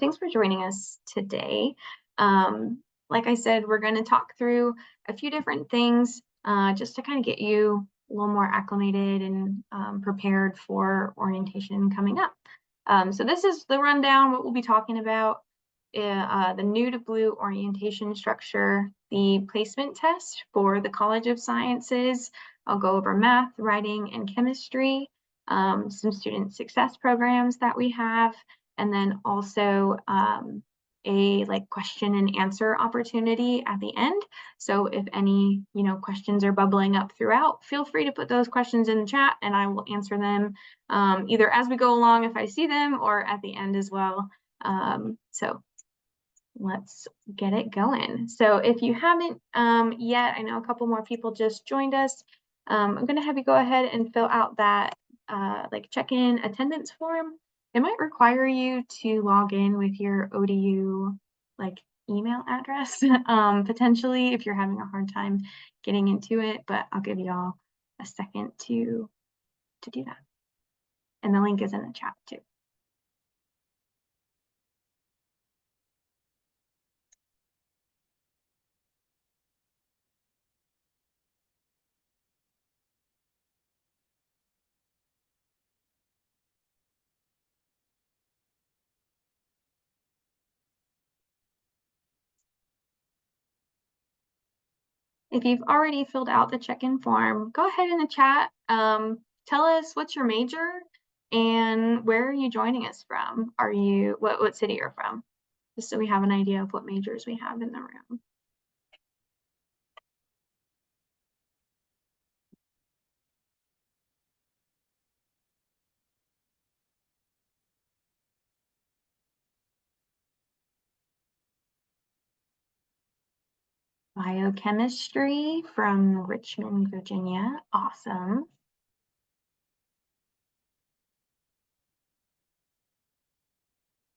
Thanks for joining us today. Like I said, we're going to talk through a few different things just to kind of get you a little more acclimated and prepared for orientation coming up. So this is the rundown, what we'll be talking about, the new to blue orientation structure, the placement test for the College of Sciences. I'll go over math, writing, and chemistry, some student success programs that we have, and then also a question and answer opportunity at the end. So if any questions are bubbling up throughout, feel free to put those questions in the chat and I will answer them either as we go along if I see them or at the end as well. So let's get it going. So if you haven't yet, I know a couple more people just joined us. I'm going to have you go ahead and fill out that check-in attendance form. It might require you to log in with your ODU email address potentially if you're having a hard time getting into it, but I'll give y'all a second to do that. And the link is in the chat too. If you've already filled out the check-in form, go ahead in the chat. Tell us what's your major and where are you joining us from? Are you what city you're from? Just so we have an idea of what majors we have in the room. Biochemistry from Richmond, Virginia. Awesome.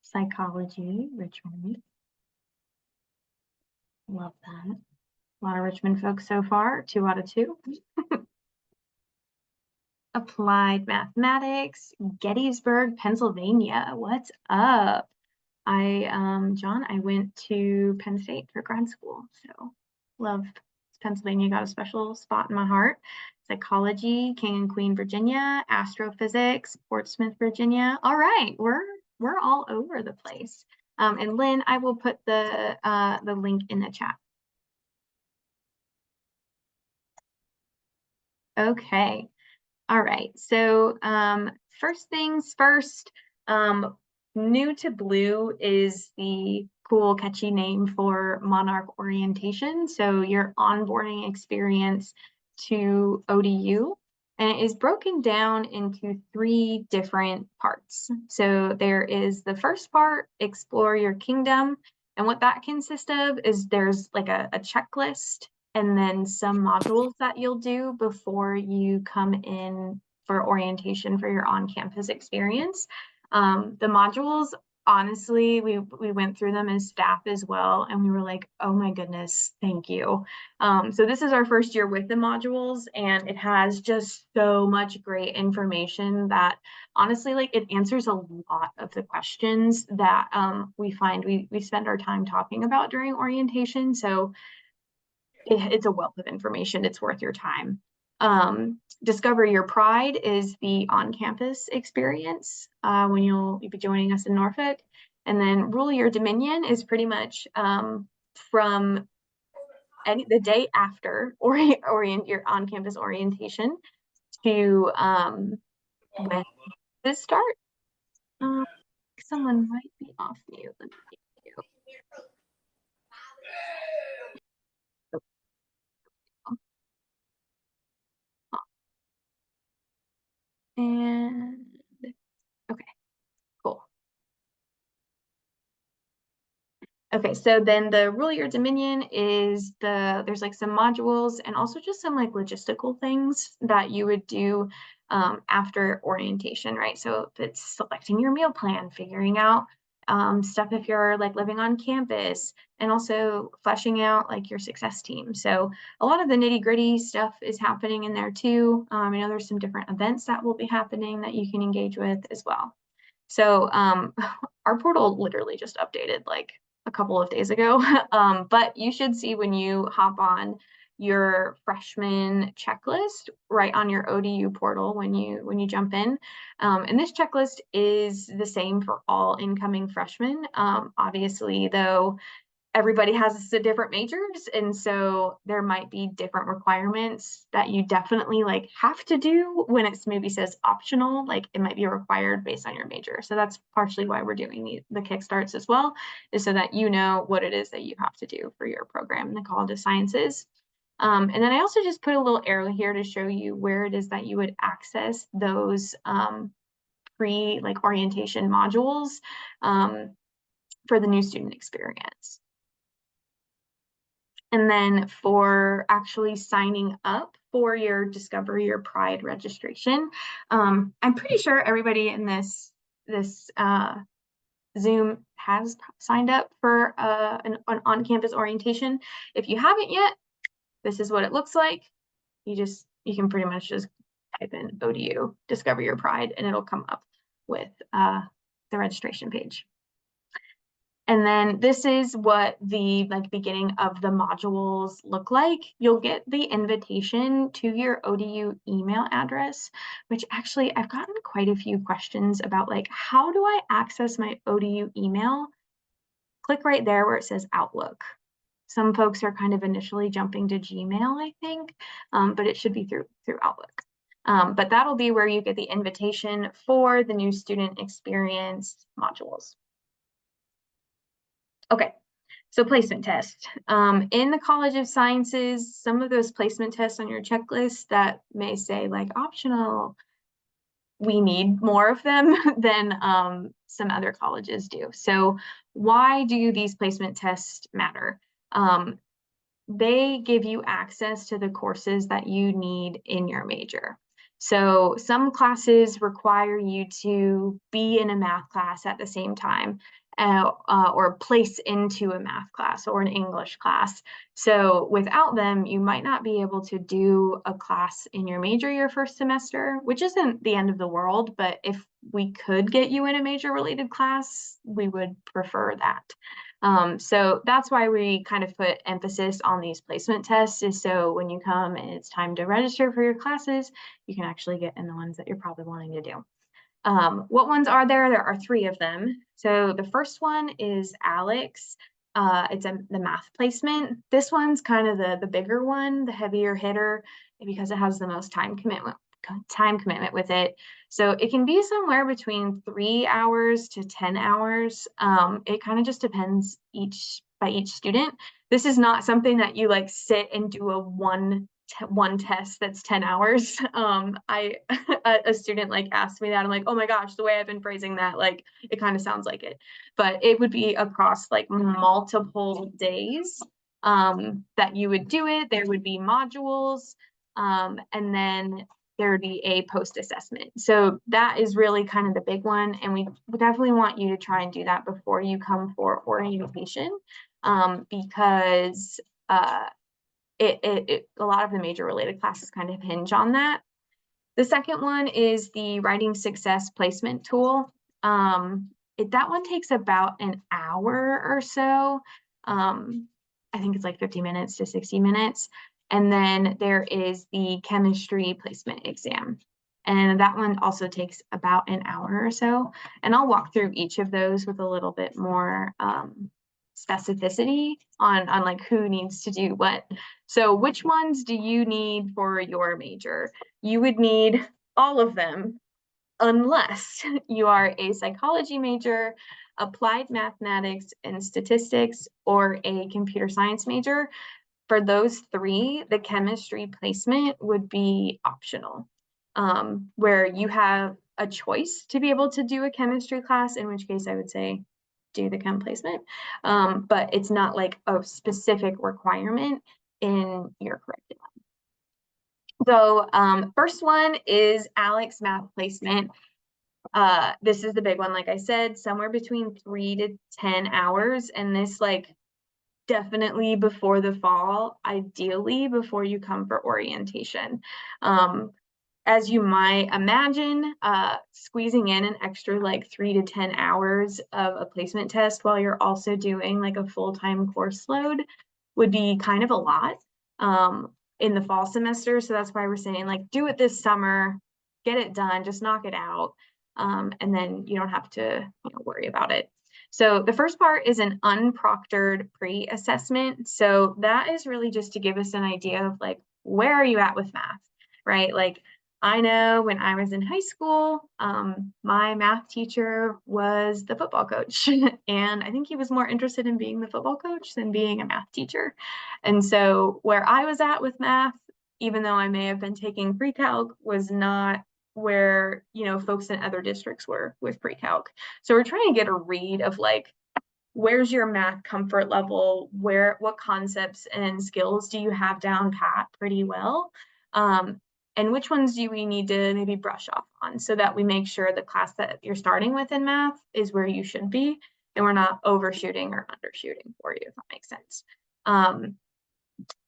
Psychology, Richmond. Love that. A lot of Richmond folks so far, 2 out of 2. Applied mathematics, Gettysburg, Pennsylvania. What's up? John, I went to Penn State for grad school, so love Pennsylvania, got a special spot in my heart. Psychology, King and Queen, Virginia, astrophysics, Portsmouth, Virginia. All right, we're all over the place. And Lynn, I will put the link in the chat. Okay. All right. So first things first, new to blue is the cool, catchy name for Monarch orientation. So your onboarding experience to ODU, and it is broken down into 3 different parts. So there is the first part, explore your kingdom. And what that consists of is there's like a checklist and then some modules that you'll do before you come in for orientation for your on-campus experience. The modules, honestly, we went through them as staff as well, and we were like, oh my goodness, thank you. So this is our first year with the modules, and it has just so much great information that honestly, it answers a lot of the questions that we find we spend our time talking about during orientation. So it's a wealth of information. It's worth your time. Discover Your Pride is the on-campus experience when you'll be joining us in Norfolk. And then Rule Your Dominion is pretty much from the day after your on-campus orientation to when this starts. Someone might be off mute. Let me see you. And okay, cool. Okay, so then the Rule Your Dominion is there's some modules and also just some logistical things that you would do after orientation, right? So if it's selecting your meal plan, figuring out stuff if you're living on campus, and also fleshing out your success team. So a lot of the nitty-gritty stuff is happening in there too. I know there's some different events that will be happening that you can engage with as well. So our portal literally just updated like a couple of days ago. But you should see when you hop on your freshman checklist right on your ODU portal when you jump in. And this checklist is the same for all incoming freshmen. Obviously, though, everybody has the different majors, and so there might be different requirements that you definitely like have to do when it's maybe says optional, like it might be required based on your major. So that's partially why we're doing the kickstarts as well, is so that you know what it is that you have to do for your program in the College of Sciences. And then I also just put a little arrow here to show you where it is that you would access those pre like orientation modules for the new student experience. And then for actually signing up for your Discover Your Pride registration, I'm pretty sure everybody in this Zoom has signed up for an on-campus orientation. If you haven't yet, this is what it looks like. You can pretty much just type in ODU Discover Your Pride, and it'll come up with the registration page. And then this is what the like beginning of the modules look like. You'll get the invitation to your ODU email address, which actually I've gotten quite a few questions about, like, how do I access my ODU email? Click right there where it says Outlook. Some folks are kind of initially jumping to Gmail, I think, but it should be through Outlook. But that'll be where you get the invitation for the new student experience modules. Okay, so placement test. In the College of Sciences, some of those placement tests on your checklist that may say like optional, we need more of them than some other colleges do. So why do these placement tests matter? They give you access to the courses that you need in your major. So some classes require you to be in a math class at the same time, or place into a math class or an English class. So without them, you might not be able to do a class in your major your first semester, which isn't the end of the world, but if we could get you in a major related class, we would prefer that. So that's why we kind of put emphasis on these placement tests, is so when you come and it's time to register for your classes, you can actually get in the ones that you're probably wanting to do. What ones are there? There are 3 of them. So the first one is ALEX. It's the math placement. This one's kind of the bigger one, the heavier hitter, because it has the most time commitment with it. So it can be somewhere between 3 hours to 10 hours. It kind of just depends by each student. This is not something that you like sit and do a one test that's 10 hours. A student like asked me that. I'm like, oh my gosh, the way I've been phrasing that, like it kind of sounds like it. But it would be across like multiple days that you would do it. There would be modules, and then there would be a post assessment. So that is really kind of the big one. And we definitely want you to try and do that before you come for orientation, because a lot of the major related classes kind of hinge on that. The second one is the Writing Success Placement Tool. That one takes about an hour or so. I think it's like 50 minutes to 60 minutes. And then there is the Chemistry Placement Exam. And that one also takes about an hour or so. And I'll walk through each of those with a little bit more specificity on like who needs to do what. So which ones do you need for your major? You would need all of them, unless you are a psychology major, applied mathematics and statistics, or a computer science major. For those 3, the chemistry placement would be optional, where you have a choice to be able to do a chemistry class, in which case I would say do the chem placement, but it's not like a specific requirement in your curriculum. So first one is ALEX math placement. This is the big one, like I said, somewhere between 3 to 10 hours, and this like definitely before the fall, ideally before you come for orientation. as you might imagine, squeezing in an extra like 3 to 10 hours of a placement test while you're also doing like a full-time course load would be kind of a lot in the fall semester. So that's why we're saying like do it this summer, get it done, just knock it out, and then you don't have to worry about it. So the first part is an unproctored pre-assessment. So that is really just to give us an idea of like, where are you at with math, right? Like, I know when I was in high school, my math teacher was the football coach, and I think he was more interested in being the football coach than being a math teacher. And so where I was at with math, even though I may have been taking pre-calc, was not where folks in other districts were with pre-calc. So we're trying to get a read of like, where's your math comfort level? What concepts and skills do you have down pat pretty well? And which ones do we need to maybe brush off on so that we make sure the class that you're starting with in math is where you should be and we're not overshooting or undershooting for you, if that makes sense.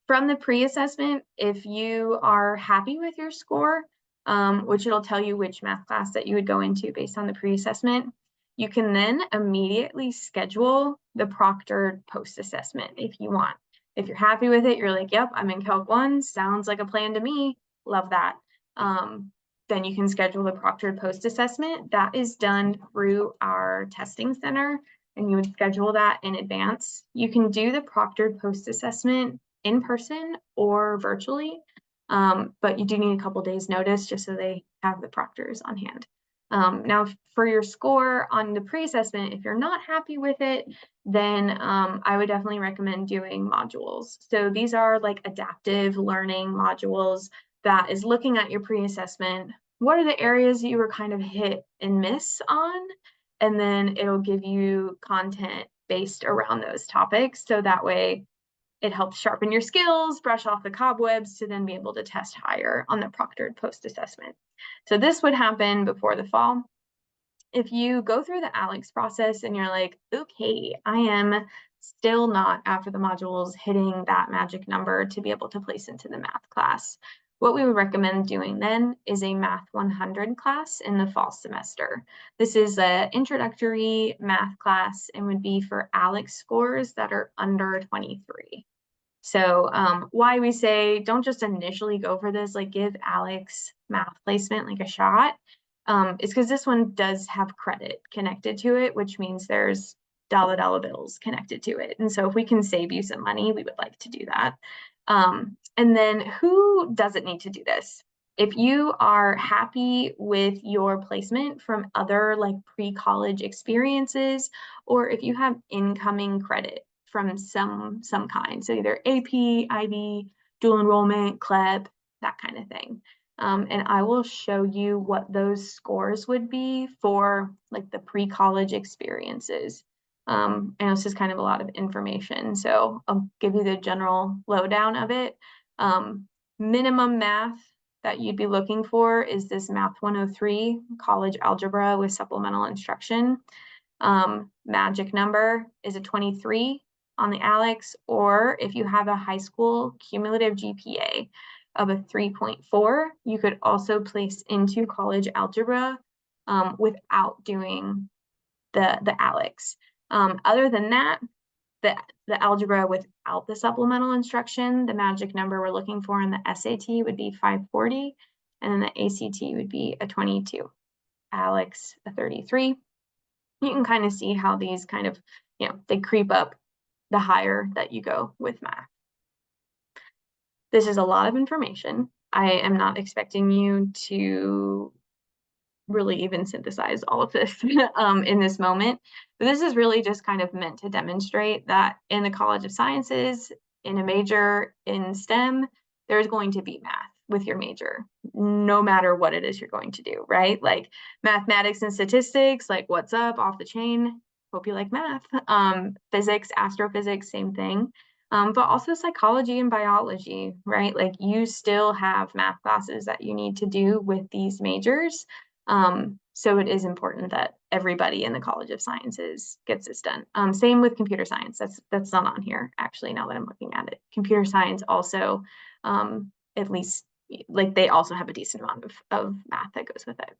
From the pre-assessment, if you are happy with your score, which it'll tell you which math class that you would go into based on the pre-assessment, you can then immediately schedule the proctored post-assessment if you want. If you're happy with it, you're like, yep, I'm in Calc 1, sounds like a plan to me, love that. Then you can schedule the proctored post-assessment. That is done through our testing center, and you would schedule that in advance. You can do the proctored post-assessment in person or virtually, but you do need a couple days notice just so they have the proctors on hand. Now for your score on the pre-assessment, if you're not happy with it, then I would definitely recommend doing modules. So these are like adaptive learning modules that is looking at your pre-assessment. What are the areas you were kind of hit and miss on? And then it'll give you content based around those topics. So that way it helps sharpen your skills, brush off the cobwebs to then be able to test higher on the proctored post-assessment. So this would happen before the fall. If you go through the ALEKS process and you're like, okay, I am still not after the modules hitting that magic number to be able to place into the math class, what we would recommend doing then is a Math 100 class in the fall semester. This is an introductory math class and would be for ALEKS scores that are under 23. So why we say don't just initially go for this, like give ALEKS math placement like a shot, is because this one does have credit connected to it, which means there's dollar bills connected to it. And so if we can save you some money, we would like to do that. And then who doesn't need to do this? If you are happy with your placement from other like pre-college experiences, or if you have incoming credit from some kind, so either AP, IB, dual enrollment, CLEB, that kind of thing. And I will show you what those scores would be for like the pre-college experiences. And this is kind of a lot of information, so I'll give you the general lowdown of it. Minimum math that you'd be looking for is this Math 103 college algebra with supplemental instruction. Magic number is a 23 on the ALEKS, or if you have a high school cumulative GPA of a 3.4, you could also place into college algebra without doing the ALEKS. Other than that, the algebra without the supplemental instruction, the magic number we're looking for in the SAT would be 540, and then the ACT would be a 22, ALEKS a 33. You can kind of see how these kind of, they creep up the higher that you go with math. This is a lot of information. I am not expecting you to really even synthesize all of this in this moment. But this is really just kind of meant to demonstrate that in the College of Sciences, in a major in STEM, there's going to be math with your major, no matter what it is you're going to do, right? Like mathematics and statistics, like what's up, off the chain, hope you like math. Physics, astrophysics, same thing. But also psychology and biology, right? Like you still have math classes that you need to do with these majors. So it is important that everybody in the College of Sciences gets this done. Same with computer science. That's not on here, actually, now that I'm looking at it. Computer science also, at least like they also have a decent amount of math that goes with it.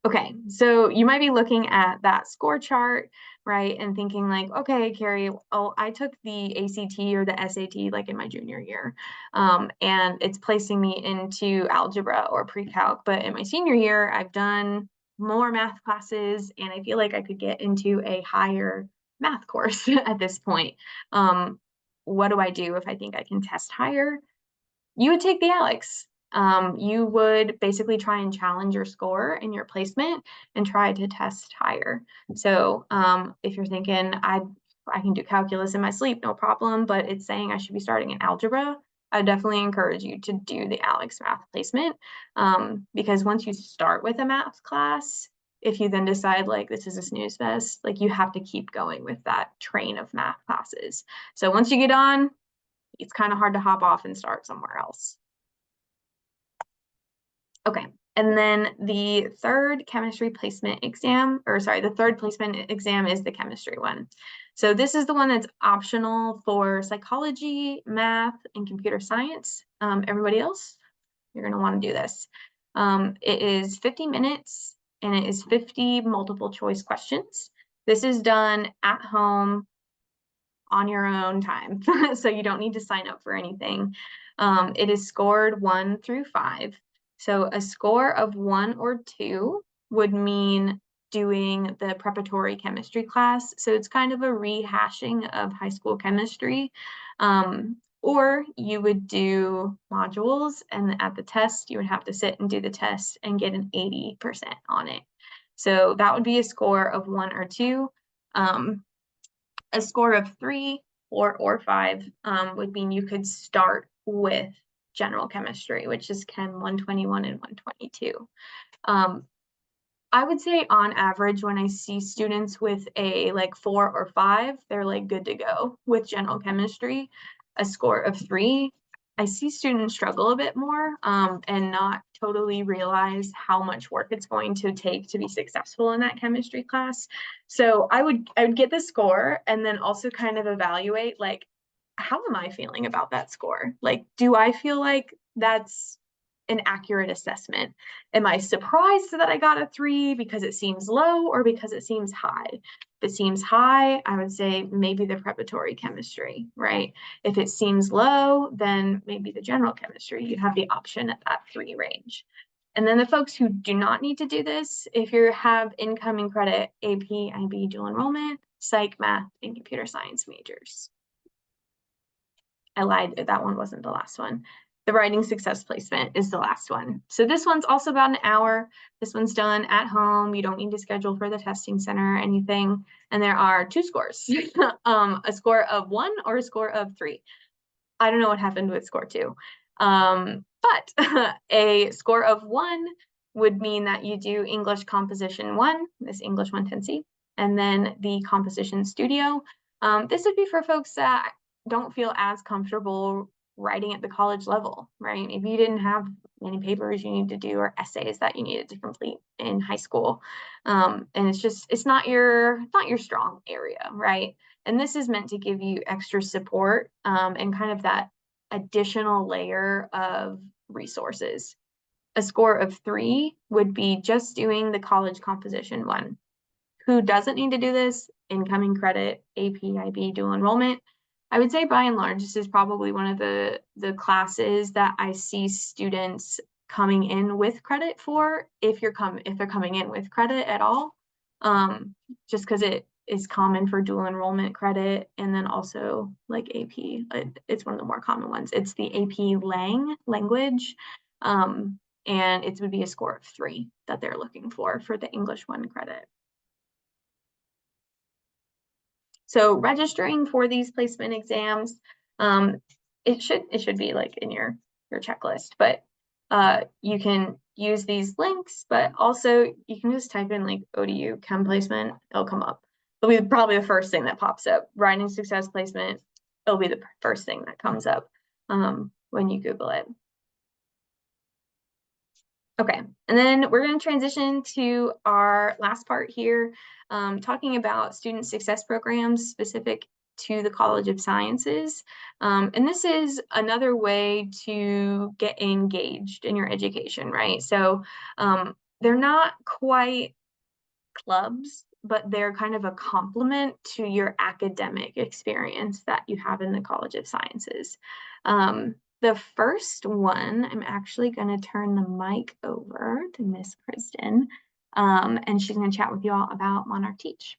Okay, so you might be looking at that score chart, right, and thinking like, okay, Carrie, oh, I took the ACT or the SAT like in my junior year, and it's placing me into algebra or pre-calc, but in my senior year, I've done more math classes, and I feel like I could get into a higher math course at this point. What do I do if I think I can test higher? You would take the Alex. You would basically try and challenge your score and your placement and try to test higher. So if you're thinking, I can do calculus in my sleep, no problem, but it's saying I should be starting in algebra, I definitely encourage you to do the Alex math placement, because once you start with a math class, if you then decide like this is a snooze fest, like you have to keep going with that train of math classes. So once you get on, it's kind of hard to hop off and start somewhere else. Okay, and then the third chemistry placement exam, or sorry, the third placement exam is the chemistry one. So this is the one that's optional for psychology, math, and computer science. Everybody else, you're gonna wanna do this. It is 50 minutes and it is 50 multiple choice questions. This is done at home on your own time. So you don't need to sign up for anything. It is scored 1 through 5. So a score of 1 or 2 would mean doing the preparatory chemistry class. So it's kind of a rehashing of high school chemistry. Or you would do modules, and at the test, you would have to sit and do the test and get an 80% on it. So that would be a score of 1 or 2. A score of 3, 4, or 5 would mean you could start with general chemistry, which is Chem 121 and 122. I would say on average, when I see students with a like 4 or 5, they're like good to go with general chemistry. A score of 3, I see students struggle a bit more and not totally realize how much work it's going to take to be successful in that chemistry class. So I would get the score and then also kind of evaluate like, how am I feeling about that score? Like, do I feel like that's an accurate assessment? Am I surprised that I got a 3 because it seems low or because it seems high? If it seems high, I would say maybe the preparatory chemistry, right? If it seems low, then maybe the general chemistry. You have the option at that 3 range. And then the folks who do not need to do this, if you have incoming credit, AP, IB, dual enrollment, psych, math, and computer science majors. I lied, that one wasn't the last one. The writing success placement is the last one. So this one's also about an hour. This one's done at home. You don't need to schedule for the testing center or anything. And there are 2 scores, a score of 1 or a score of 3. I don't know what happened with score 2. But a score of 1 would mean that you do English composition 1, this English 110C, and then the composition studio. This would be for folks that don't feel as comfortable writing at the college level, right? If you didn't have many papers you need to do or essays that you needed to complete in high school, and it's not your strong area, right? And this is meant to give you extra support and kind of that additional layer of resources. A score of 3 would be just doing the college composition 1. Who doesn't need to do this? Incoming credit, AP, IB, dual enrollment. I would say by and large, this is probably one of the classes that I see students coming in with credit for, if they're coming in with credit at all, just because it is common for dual enrollment credit, and then also like AP, it's one of the more common ones. It's the AP language, and it would be a score of 3 that they're looking for the English 1 credit. So registering for these placement exams, it should be like in your checklist, but you can use these links, but also you can just type in like ODU chem placement, it'll come up. It'll be probably the first thing that pops up. Writing success placement, it'll be the first thing that comes up when you Google it. Okay, and then we're going to transition to our last part here, talking about student success programs specific to the College of Sciences. And this is another way to get engaged in your education, right? So they're not quite clubs, but they're kind of a complement to your academic experience that you have in the College of Sciences. The first one, I'm actually going to turn the mic over to Miss Kristen, and she's going to chat with you all about Monarch Teach.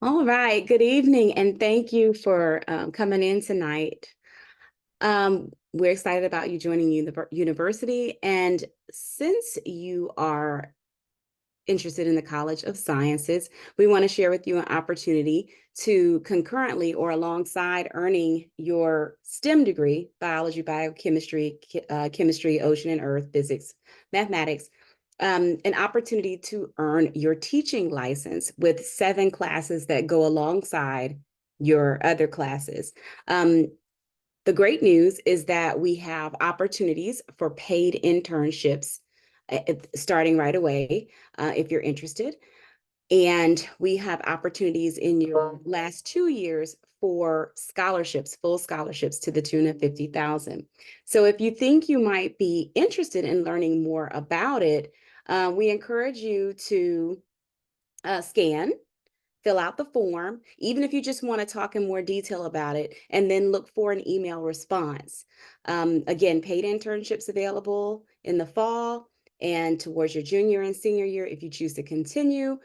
All right, good evening, and thank you for coming in tonight. We're excited about you joining the university, and since you are interested in the College of Sciences, we want to share with you an opportunity to concurrently or alongside earning your STEM degree, biology, biochemistry, chemistry, ocean and earth, physics, mathematics, an opportunity to earn your teaching license with 7 classes that go alongside your other classes. The great news is that we have opportunities for paid internships starting right away if you're interested. And we have opportunities in your last 2 years for scholarships, full scholarships to the tune of $50,000. So if you think you might be interested in learning more about it, we encourage you to scan, fill out the form, even if you just want to talk in more detail about it, and then look for an email response. Again, paid internships available in the fall and towards your junior and senior year if you choose to continue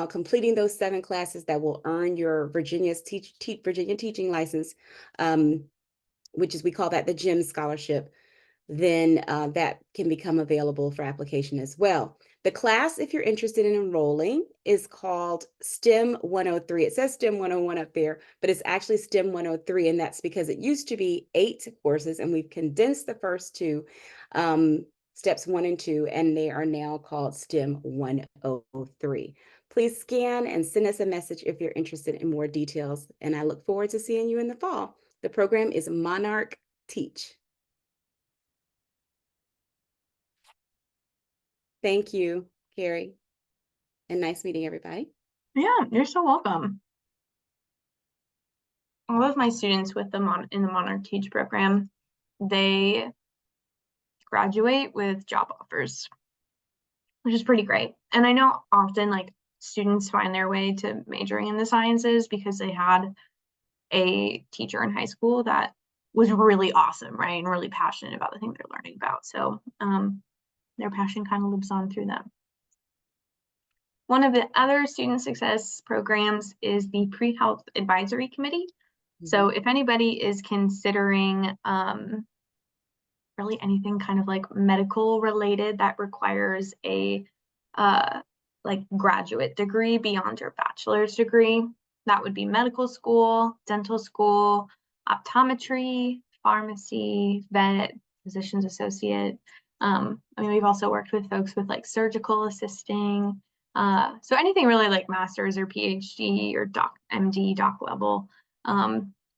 completing those 7 classes that will earn your Virginia teaching license, which is, we call that the GEM scholarship. Then that can become available for application as well. The class, if you're interested in enrolling, is called STEM 103. It says STEM 101 up there, but it's actually STEM 103, and that's because it used to be 8 courses, and we've condensed the first 2, steps 1 and 2, and they are now called STEM 103. Please scan and send us a message if you're interested in more details, and I look forward to seeing you in the fall. The program is Monarch Teach. Thank you, Carrie, and nice meeting everybody. Yeah, you're so welcome. All of my students with in the Monarch Teach program, they graduate with job offers, which is pretty great. And I know often like students find their way to majoring in the sciences because they had a teacher in high school that was really awesome, right? And really passionate about the thing they're learning about. So their passion kind of lives on through them. One of the other student success programs is the Pre-Health Advisory Committee. So if anybody is considering really anything kind of like medical related that requires a like graduate degree beyond your bachelor's degree, that would be medical school, dental school, optometry, pharmacy, vet, physician's associate. I mean, we've also worked with folks with like surgical assisting. So anything really like master's or PhD or MD, doc level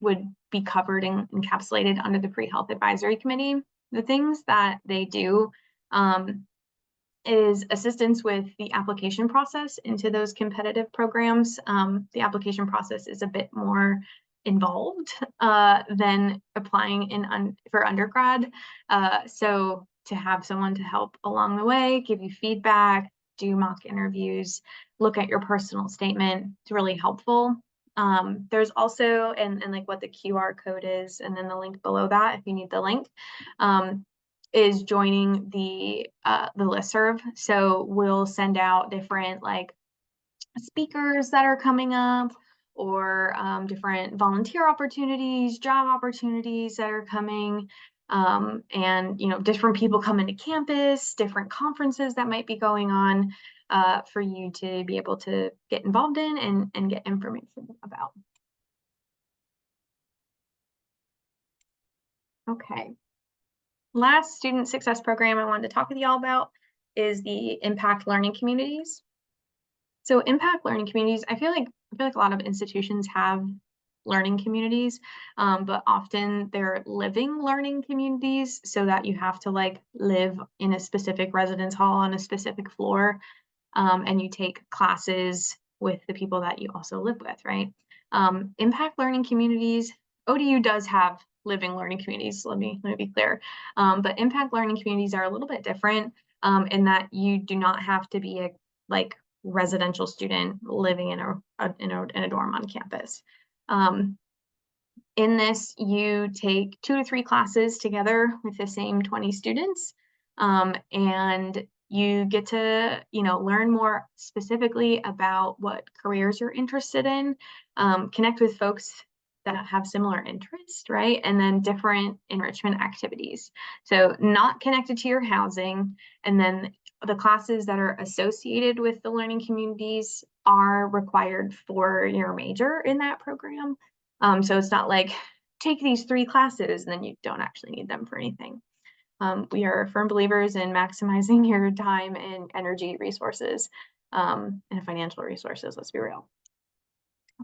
would be covered and encapsulated under the Pre-Health Advisory Committee. The things that they do is assistance with the application process into those competitive programs. The application process is a bit more involved than applying for undergrad. So to have someone to help along the way, give you feedback, do mock interviews, look at your personal statement, it's really helpful. There's also, and like what the QR code is, and then the link below that if you need the link, is joining the listserv. So we'll send out different like speakers that are coming up, or different volunteer opportunities, job opportunities that are coming, and different people coming to campus, different conferences that might be going on for you to be able to get involved in and get information about. Okay. Last student success program I wanted to talk with y'all about is the Impact Learning Communities. So Impact Learning Communities, I feel like a lot of institutions have learning communities, but often they're living learning communities, so that you have to like live in a specific residence hall on a specific floor, and you take classes with the people that you also live with, right? Impact learning communities, ODU does have living learning communities. Let me be clear. But impact learning communities are a little bit different in that you do not have to be a like residential student living in a dorm on campus. In this, you take 2 to 3 classes together with the same 20 students, and you get to, learn more specifically about what careers you're interested in, connect with folks that have similar interests, right? And then different enrichment activities. So not connected to your housing, and then the classes that are associated with the learning communities are required for your major in that program. So it's not like take these 3 classes and then you don't actually need them for anything. We are firm believers in maximizing your time and energy resources and financial resources, let's be real.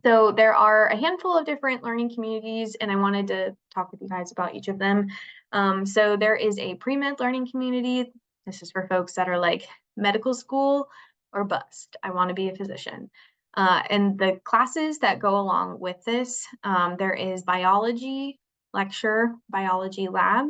So there are a handful of different learning communities, and I wanted to talk with you guys about each of them. So there is a pre-med learning community. This is for folks that are like medical school or bust. I want to be a physician. And the classes that go along with this, there is biology lecture, biology lab,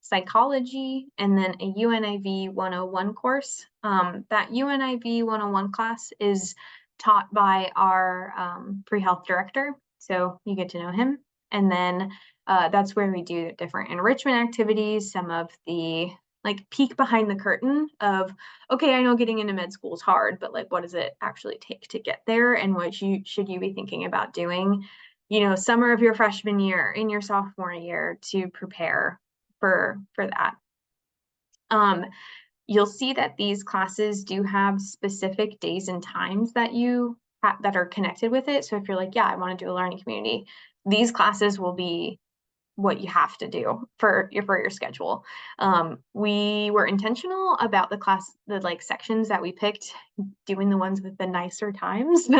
psychology, and then a UNIV 101 course. That UNIV 101 class is taught by our pre-health director. So you get to know him. And then that's where we do different enrichment activities, some of the like peek behind the curtain of, okay, I know getting into med school is hard, but like, what does it actually take to get there? And what should you be thinking about doing, summer of your freshman year, in your sophomore year to prepare for that. You'll see that these classes do have specific days and times that that are connected with it. So if you're like, yeah, I want to do a learning community, these classes will be what you have to do for your schedule. We were intentional about the like sections that we picked, doing the ones with the nicer times.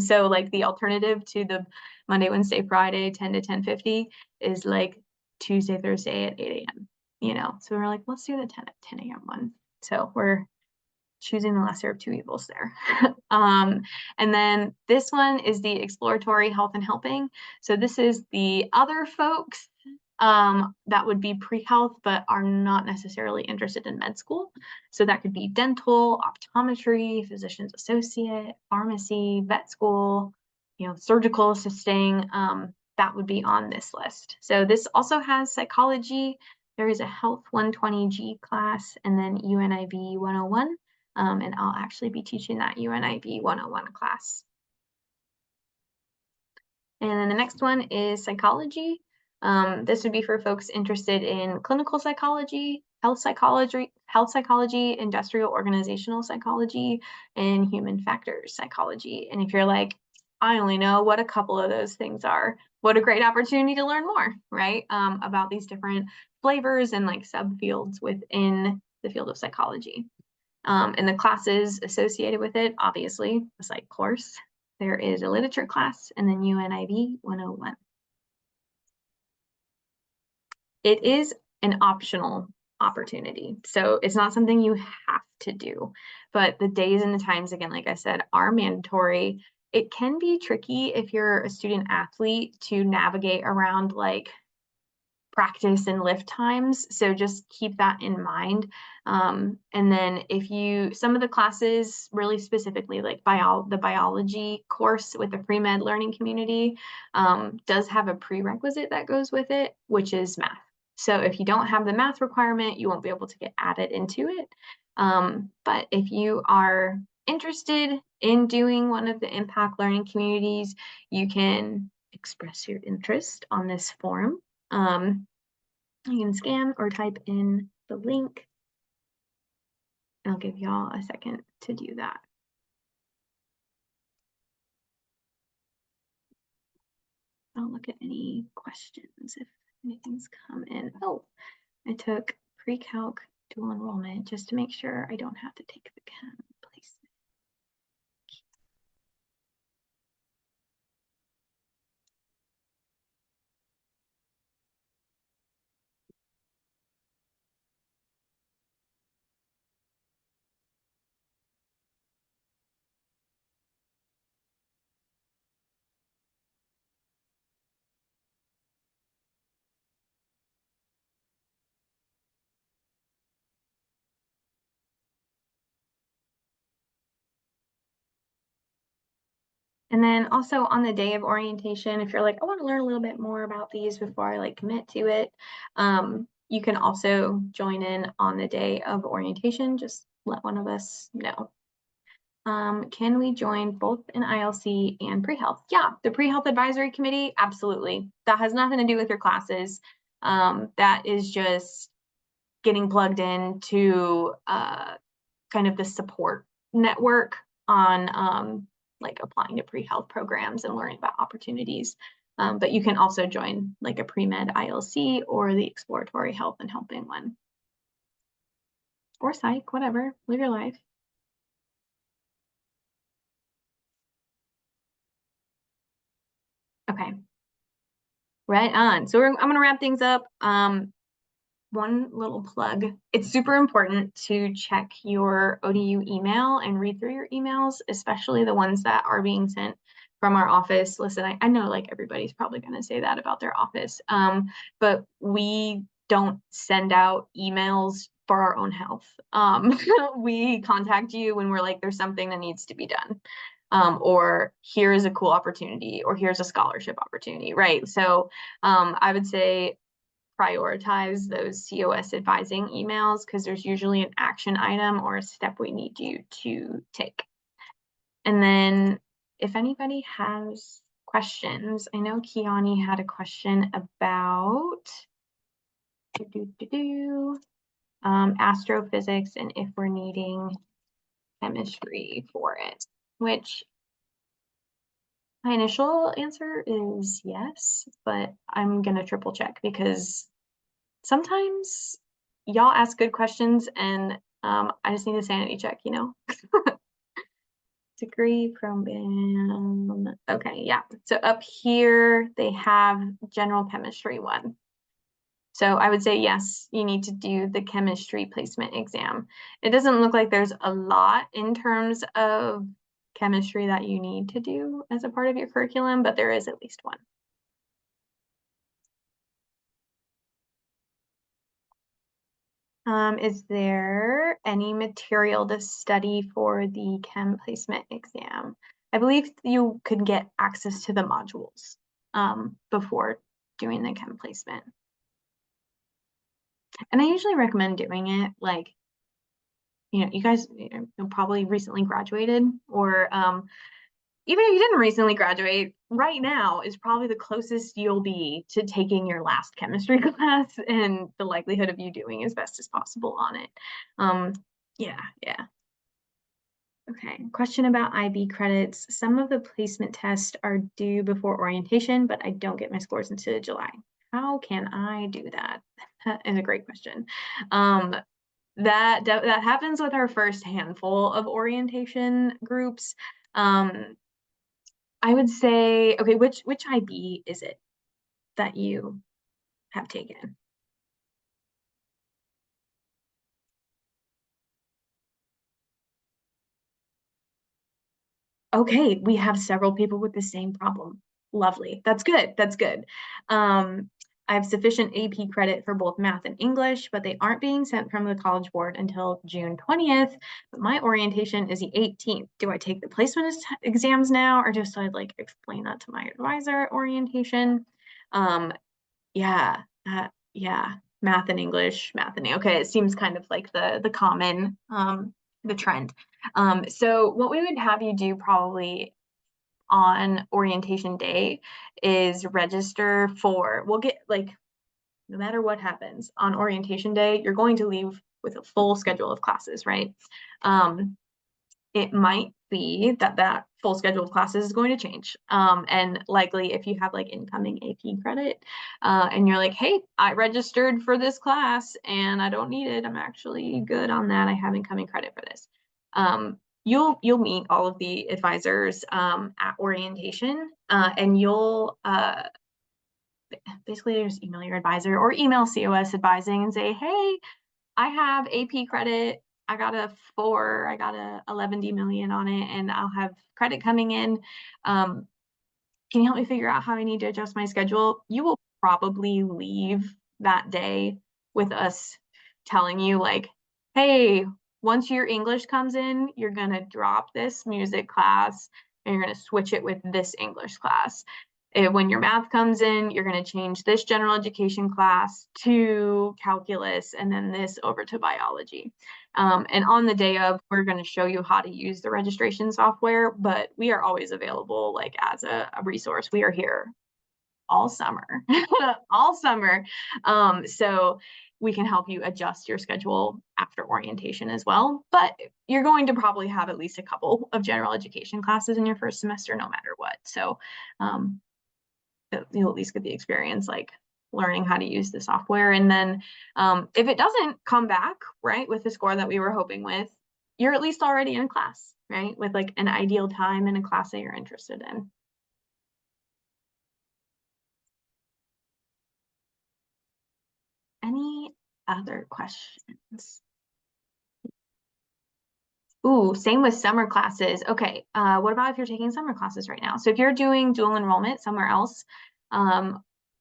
So like the alternative to the Monday, Wednesday, Friday, 10 to 10:50 is like Tuesday, Thursday at 8 a.m. So we're like, let's do the 10 a.m. one. So we're choosing the lesser of two evils there. And then this one is the exploratory health and helping. So this is the other folks that would be pre-health, but are not necessarily interested in med school. So that could be dental, optometry, physician's associate, pharmacy, vet school, surgical assisting. That would be on this list. So this also has psychology. There is a Health 120G class and then UNIV 101. And I'll actually be teaching that UNIV 101 class. And then the next one is psychology. This would be for folks interested in clinical psychology, health psychology, industrial organizational psychology, and human factors psychology. And if you're like, I only know what a couple of those things are, what a great opportunity to learn more, right? About these different flavors and like subfields within the field of psychology. And the classes associated with it, obviously, the psych course. There is a literature class and then UNIV 101. It is an optional opportunity. So it's not something you have to do, but the days and the times, again, like I said, are mandatory. It can be tricky if you're a student athlete to navigate around like practice and lift times. So just keep that in mind. And then some of the classes really specifically like the biology course with the pre-med learning community does have a prerequisite that goes with it, which is math. So if you don't have the math requirement, you won't be able to get added into it. But if you are interested in doing one of the impact learning communities, you can express your interest on this form. You can scan or type in the link. I'll give y'all a second to do that. I'll look at any questions if anything's come in. Oh, I took pre-calc dual enrollment just to make sure I don't have to take the chem placement. And then also on the day of orientation, if you're like, I want to learn a little bit more about these before I like commit to it, you can also join in on the day of orientation. Just let one of us know. Can we join both in ILC and pre-health? Yeah, the pre-health advisory committee, absolutely. That has nothing to do with your classes. That is just getting plugged into kind of the support network on like applying to pre-health programs and learning about opportunities. But you can also join like a pre-med ILC or the exploratory health and helping one. Or psych, whatever, live your life. Okay, right on. So I'm gonna wrap things up. One little plug. It's super important to check your ODU email and read through your emails, especially the ones that are being sent from our office. Listen, I know like everybody's probably going to say that about their office, but we don't send out emails for our own health. We contact you when we're like, there's something that needs to be done. Or here's a cool opportunity, or here's a scholarship opportunity, right? So I would say prioritize those COS advising emails because there's usually an action item or a step we need you to take. And then if anybody has questions, I know Kiani had a question about astrophysics and if we're needing chemistry for it, which my initial answer is yes, but I'm gonna triple check because sometimes y'all ask good questions and I just need a sanity check, you know? Degree from okay, yeah. So up here they have general chemistry one. So I would say yes, you need to do the chemistry placement exam. It doesn't look like there's a lot in terms of chemistry that you need to do as a part of your curriculum, but there is at least one. Is there any material to study for the chem placement exam? I believe you could get access to the modules before doing the chem placement. And I usually recommend doing it like, you guys probably recently graduated or even if you didn't recently graduate, right now is probably the closest you'll be to taking your last chemistry class and the likelihood of you doing as best as possible on it. Yeah. Okay, question about IB credits. Some of the placement tests are due before orientation, but I don't get my scores until July. How can I do that? That is a great question. That happens with our first handful of orientation groups. I would say, okay, which IB is it that you have taken? Okay, we have several people with the same problem. Lovely. That's good. That's good. I have sufficient AP credit for both math and English, but they aren't being sent from the College Board until June 20th. But my orientation is the 18th. Do I take the placement exams now, or just I like explain that to my advisor at orientation? Yeah, yeah, math and English, math and okay. It seems kind of like the common the trend. So what we would have you do probably on orientation day is register for, we'll get like, no matter what happens on orientation day, you're going to leave with a full schedule of classes, right? It might be that full schedule of classes is going to change. And likely if you have like incoming AP credit and you're like, hey, I registered for this class and I don't need it. I'm actually good on that. I have incoming credit for this. You'll meet all of the advisors at orientation and you'll basically just email your advisor or email COS advising and say, hey, I have AP credit. I got a 11D million on it, and I'll have credit coming in. Can you help me figure out how I need to adjust my schedule? You will probably leave that day with us telling you like, hey, once your English comes in, you're gonna drop this music class and you're going to switch it with this English class. When your math comes in, you're going to change this general education class to calculus and then this over to biology. And on the day of, we're going to show you how to use the registration software, but we are always available like as a resource. We are here all summer, all summer. So we can help you adjust your schedule after orientation as well. But you're going to probably have at least a couple of general education classes in your first semester, no matter what. So you'll at least get the experience like learning how to use the software. And then if it doesn't come back right with the score that we were hoping with, you're at least already in class, right? With like an ideal time in a class that you're interested in. Any other questions? Ooh, same with summer classes. Okay, what about if you're taking summer classes right now? So if you're doing dual enrollment somewhere else,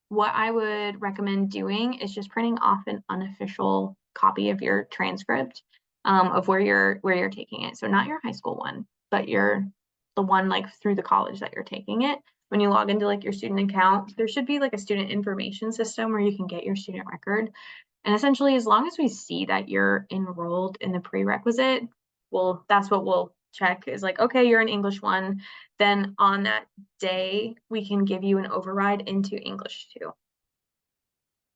what I would recommend doing is just printing off an unofficial copy of your transcript of where you're taking it. So not your high school one, but the one like through the college that you're taking it. When you log into like your student account, there should be like a student information system where you can get your student record. And essentially, as long as we see that you're enrolled in the prerequisite, well, that's what we'll check is like, okay, you're an English 1. Then on that day, we can give you an override into English 2.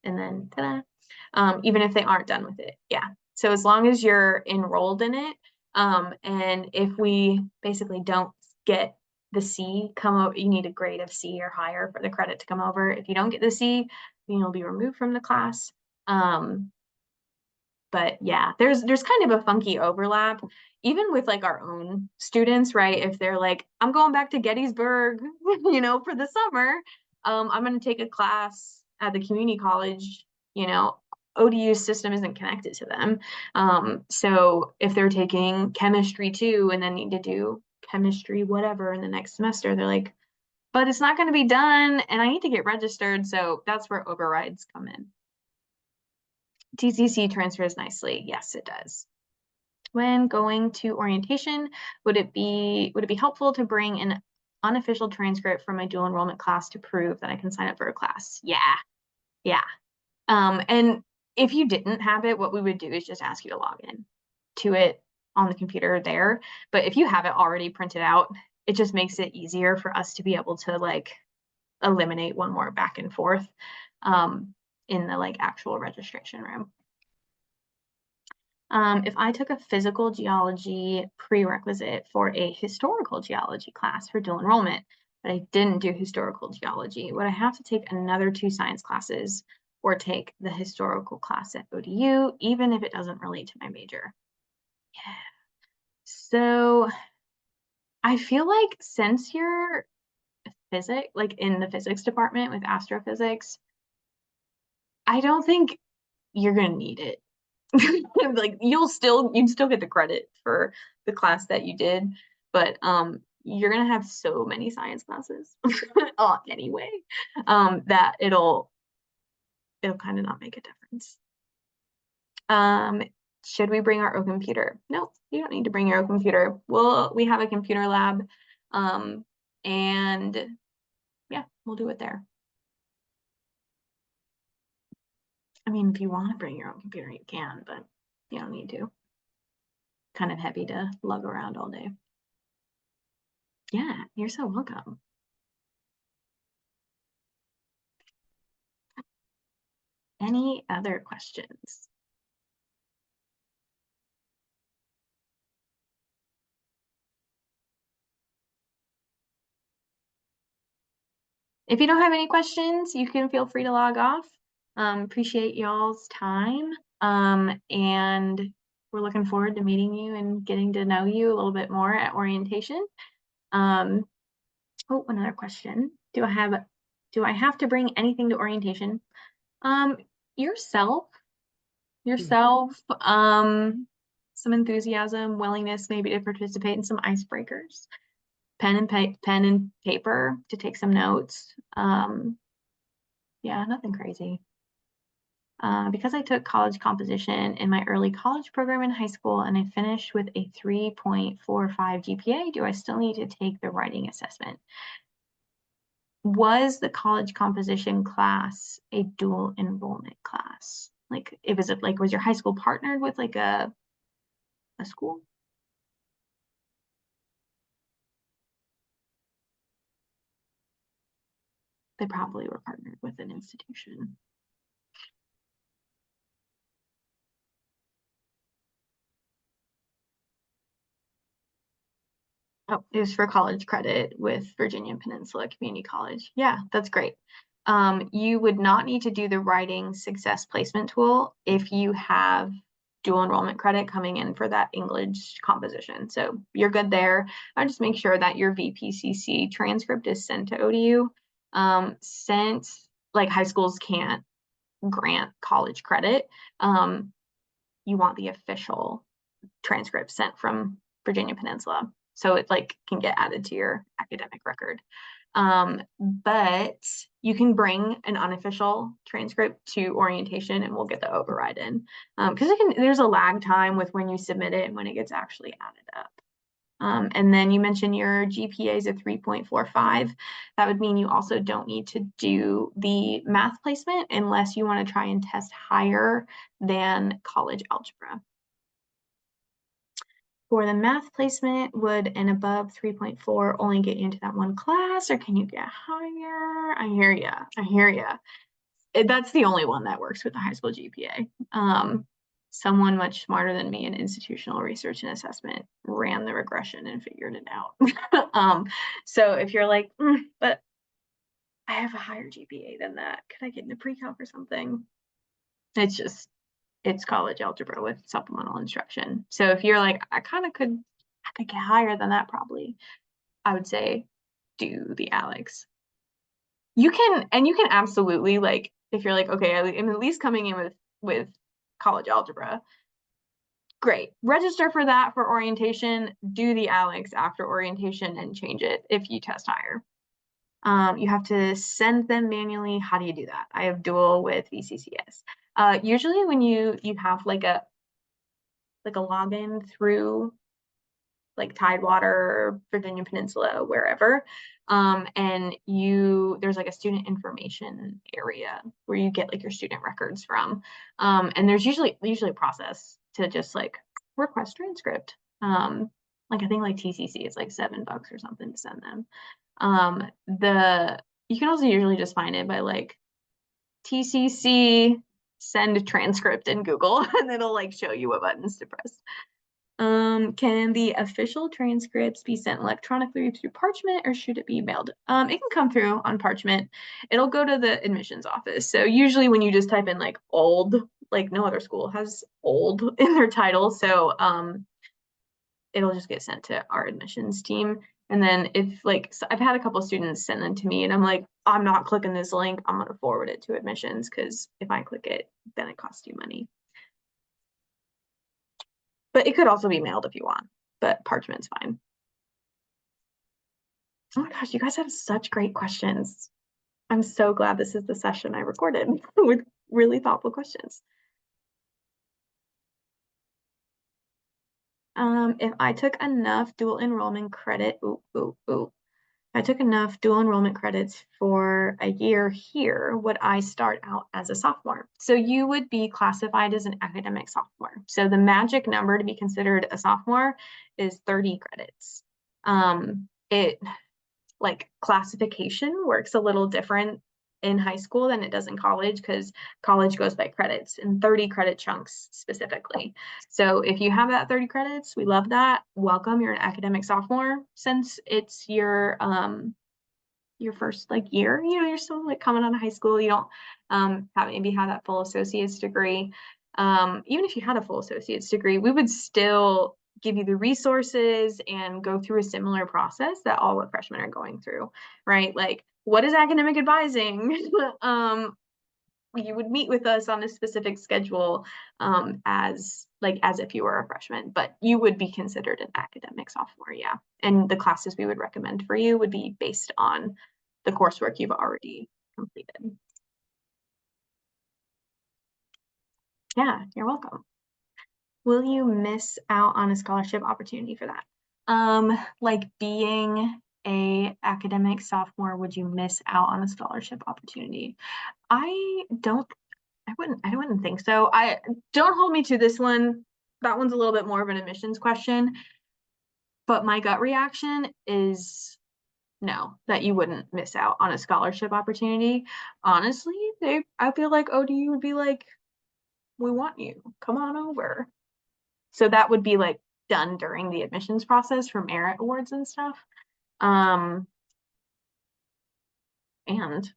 And then ta-da, even if they aren't done with it. Yeah. So as long as you're enrolled in it, and if we basically don't get the C come over, you need a grade of C or higher for the credit to come over. If you don't get the C, then you'll be removed from the class. But yeah, there's kind of a funky overlap, even with like our own students, right? If they're like, I'm going back to Gettysburg, for the summer, I'm going to take a class at the community college, ODU system isn't connected to them. So if they're taking chemistry too, and then need to do chemistry, whatever, in the next semester, they're like, but it's not going to be done and I need to get registered. So that's where overrides come in. TCC transfers nicely. Yes, it does. When going to orientation, would it be helpful to bring an unofficial transcript from my dual enrollment class to prove that I can sign up for a class? Yeah. And if you didn't have it, what we would do is just ask you to log in to it on the computer there. But if you have it already printed out, it just makes it easier for us to be able to like eliminate one more back and forth in the like actual registration room. If I took a physical geology prerequisite for a historical geology class for dual enrollment, but I didn't do historical geology, would I have to take another 2 science classes or take the historical class at ODU, even if it doesn't relate to my major? Yeah. So I feel like since you're like in the physics department with astrophysics, I don't think you're gonna need it. Like you'd still get the credit for the class that you did, but you're gonna have so many science classes anyway, that it'll kind of not make a difference. Should we bring our own computer? No, you don't need to bring your own computer. We have a computer lab, and yeah, we'll do it there. I mean, if you want to bring your own computer, you can, but you don't need to. Kind of heavy to lug around all day. Yeah, you're so welcome. Any other questions? If you don't have any questions, you can feel free to log off. Appreciate y'all's time. And we're looking forward to meeting you and getting to know you a little bit more at orientation. Oh, another question. Do I have to bring anything to orientation? Yourself, some enthusiasm, willingness maybe to participate in some icebreakers, pen and paper to take some notes. Yeah, nothing crazy. Because I took college composition in my early college program in high school and I finished with a 3.45 GPA, do I still need to take the writing assessment? Was the college composition class a dual enrollment class? Like, it was like, was your high school partnered with like a school? They probably were partnered with an institution. Oh, it was for college credit with Virginia Peninsula Community College. Yeah, that's great. You would not need to do the writing success placement tool if you have dual enrollment credit coming in for that English composition. So you're good there. I just make sure that your VPCC transcript is sent to ODU. Since like high schools can't grant college credit, you want the official transcript sent from Virginia Peninsula. So it like can get added to your academic record. But you can bring an unofficial transcript to orientation and we'll get the override in. Because there's a lag time with when you submit it and when it gets actually added up. And then you mentioned your GPA is a 3.45. That would mean you also don't need to do the math placement unless you want to try and test higher than college algebra. For the math placement, would an above 3.4 only get you into that one class, or can you get higher? I hear ya. I hear ya. That's the only one that works with the high school GPA. Someone much smarter than me in institutional research and assessment ran the regression and figured it out. So if you're like, but I have a higher GPA than that, could I get into pre-calc or something? It's college algebra with supplemental instruction. So if you're like, I could get higher than that probably, I would say do the Alex. You can absolutely like, if you're like, okay, I'm at least coming in with college algebra. Great. Register for that for orientation, do the Alex after orientation and change it if you test higher. You have to send them manually. How do you do that? I have dual with VCCS. Usually when you have like a login through like Tidewater, Virginia Peninsula, wherever, and there's like a student information area where you get like your student records from, and there's usually a process to just like request transcript. Like I think like TCC is like $7 or something to send them. You can also usually just find it by like TCC send transcript in Google and it'll like show you what buttons to press. Can the official transcripts be sent electronically through parchment or should it be mailed? It can come through on parchment. It'll go to the admissions office. So usually when you just type in like old, like no other school has old in their title. So it'll just get sent to our admissions team. And then if like, so I've had a couple of students send them to me and I'm like, I'm not clicking this link. I'm going to forward it to admissions because if I click it, then it costs you money. But it could also be mailed if you want, but parchment's fine. Oh my gosh, you guys have such great questions. I'm so glad this is the session I recorded with really thoughtful questions. If I took enough dual enrollment credit, I took enough dual enrollment credits for a year here, would I start out as a sophomore? So you would be classified as an academic sophomore. So the magic number to be considered a sophomore is 30 credits. It like classification works a little different in high school than it does in college because college goes by credits and 30 credit chunks specifically. So if you have that 30 credits, we love that. Welcome, you're an academic sophomore. Since it's your first like year, you're still like coming out of high school. You don't maybe have that full associate's degree. Even if you had a full associate's degree, we would still give you the resources and go through a similar process that all freshmen are going through, right? Like, what is academic advising? You would meet with us on a specific schedule as if you were a freshman, but you would be considered an academic sophomore, yeah. And the classes we would recommend for you would be based on the coursework you've already completed. Yeah, you're welcome. Will you miss out on a scholarship opportunity for that? Like being a academic sophomore, would you miss out on a scholarship opportunity? I don't, I wouldn't think so. I don't hold me to this one. That one's a little bit more of an admissions question, but my gut reaction is no, that you wouldn't miss out on a scholarship opportunity. Honestly, I feel like ODU would be like, we want you, come on over. So that would be like done during the admissions process for merit awards and stuff. Um, and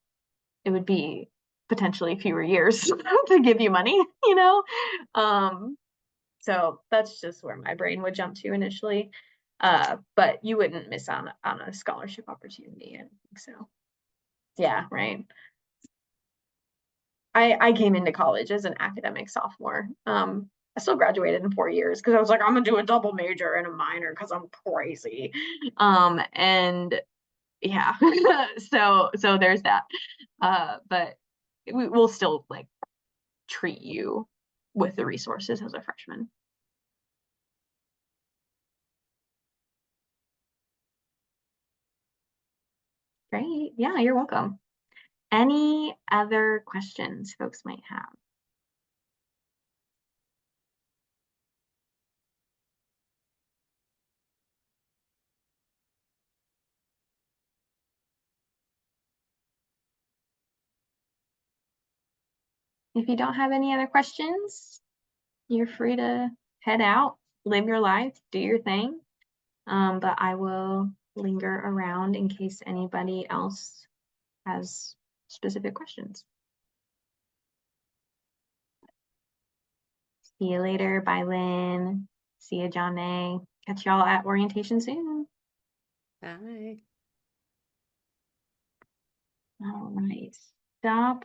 it would be potentially fewer years to give you money, you know? Um, so that's just where my brain would jump to initially. But you wouldn't miss on a scholarship opportunity. I don't think so. Yeah, right. I came into college as an academic sophomore. I still graduated in 4 years because I was like, I'm gonna do a double major and a minor because I'm crazy. And yeah, so there's that. But we'll still like treat you with the resources as a freshman. Great. Yeah, you're welcome. Any other questions folks might have? If you don't have any other questions, you're free to head out, live your life, do your thing. But I will linger around in case anybody else has specific questions. See you later. Bye, Lynn. See you, John A. Catch y'all at orientation soon. Bye. All right. Stop